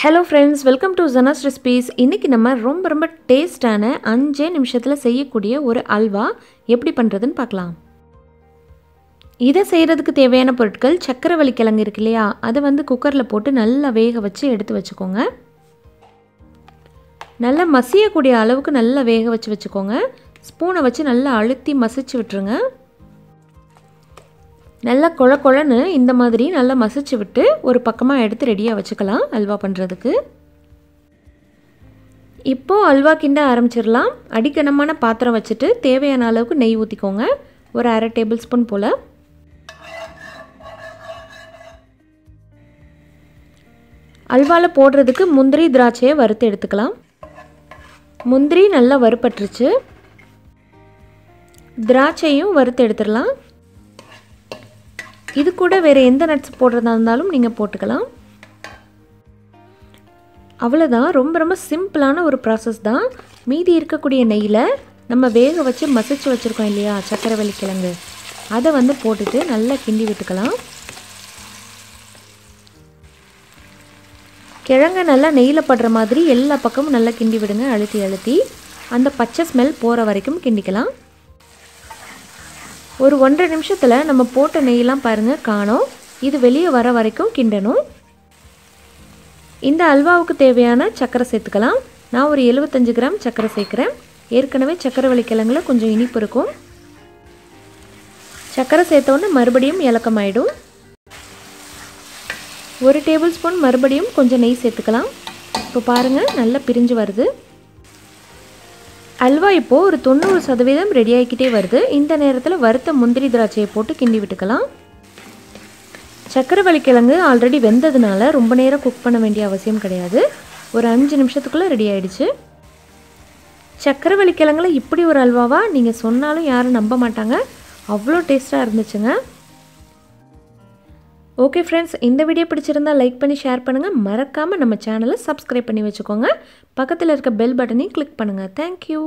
Hello friends, welcome to Zana's Recipes. இன்னைக்கு நம்ம ரொம்ப டேஸ்டான 5 நிமிஷத்துல செய்யக்கூடிய ஒரு அல்வா எப்படி பண்றதுன்னு பார்க்கலாம். இத செய்யிறதுக்கு தேவையான பொருட்கள் சக்கரவள்ளி கிழங்கு இருக்கு இல்லையா, அதை குக்கர்ல போட்டு நல்லா வேக வச்சு எடுத்து வச்சுக்கோங்க. நல்லா மசியக்கூடிய அளவுக்கு நல்லா வேக வச்சுக்கோங்க. ஸ்பூனை வச்சு நல்லா அழுத்தி மசிச்சு விட்டுருங்க. நல்லா கொழன்னு இந்த மாதிரி நல்லா மசிச்சு விட்டு ஒரு பக்கமா எடுத்து ரெடியா வச்சுக்கலாம் அல்வா பண்றதுக்கு. இப்போ அல்வா கிண்ட ஆரம்பிச்சிரலாம். அடிக்கனமான பாத்திரம் வச்சிட்டு தேவையான அளவுக்கு நெய் ஊத்திக்கோங்க. ஒரு 1/2 டேபிள் ஸ்பூன் போல. அல்வால போடுறதுக்கு முந்திரி திராட்சையை வறுத்து எடுத்துக்கலாம். முந்திரி நல்லா வறுபட்டுருச்சு. திராட்சையும் வறுத்து எடுத்துடலாம். இது கூட வேற எந்த நட்ஸ் போடுறதா இருந்தாலும் நீங்க போட்டுக்கலாம். அவ்வளவுதான். ரொம்ப சிம்பிளான ஒரு process தான். மீதி இருக்கக்கூடிய நெய்யில நம்ம வேக வச்சு மசிச்சு வச்சிருக்கோம் இல்லையா சக்கரவள்ளி கிழங்கு, அதை போட்டுட்டு நல்லா கிண்டி விட்டுக்கலாம். கிழங்கு நல்லா நெய்யில படுற மாதிரி எல்லா பக்கமும் நல்லா கிண்டி விடுங்க. அழுத்தி அந்த பச்சை ஸ்மெல் போற வரைக்கும் கிண்டிக்கலாம். ஒரு 1.5 நிமிஷத்துல நம்ம போட்ட நெய்யெல்லாம் பாருங்க காணோம். இது வெளியே வர வரைக்கும் கிண்டணும். இந்த அல்வாவுக்கு தேவையான சக்கரை சேர்த்துக்கலாம். நான் ஒரு 75 கிராம் சக்கரை சேர்க்கிறேன். ஏற்கனவே சக்கரவள்ளி கிழங்குல கொஞ்சம் இனிப்பு இருக்கும். சக்கரை சேர்த்தோன்னே மறுபடியும் இலக்கமாயிடும். 1 டேபிள் ஸ்பூன் மறுபடியும் கொஞ்சம் நெய் சேர்த்துக்கலாம். இப்போ பாருங்க நல்லா பிரிஞ்சு வருது. அல்வா இப்போ ஒரு 90% ரெடி ஆகிக்கிட்டே வருது. இந்த நேரத்தில் வறுத்த முந்திரி திராட்சையை போட்டு கிண்டி விட்டுக்கலாம். சக்கரவள்ளி கிழங்கு ஆல்ரெடி வெந்ததுனால ரொம்ப நேரம் குக் பண்ண வேண்டிய அவசியம் கிடையாது. ஒரு 5 நிமிஷத்துக்குள்ளே ரெடி ஆயிடுச்சு. சக்கரவள்ளி கிழங்குல இப்படி ஒரு அல்வாவா நீங்கள் சொன்னாலும் யாரும் நம்ப மாட்டாங்க. அவ்வளோ டேஸ்ட்டாக இருந்துச்சுங்க. ஓகே ஃப்ரெண்ட்ஸ், இந்த வீடியோ பிடிச்சிருந்தா லைக் பண்ணி ஷேர் பண்ணுங்கள். மறக்காமல் நம்ம சேனலை சப்ஸ்கிரைப் பண்ணி வச்சுக்கோங்க. பக்கத்தில் இருக்க பெல் பட்டனையும் கிளிக் பண்ணுங்கள். தேங்க்யூ.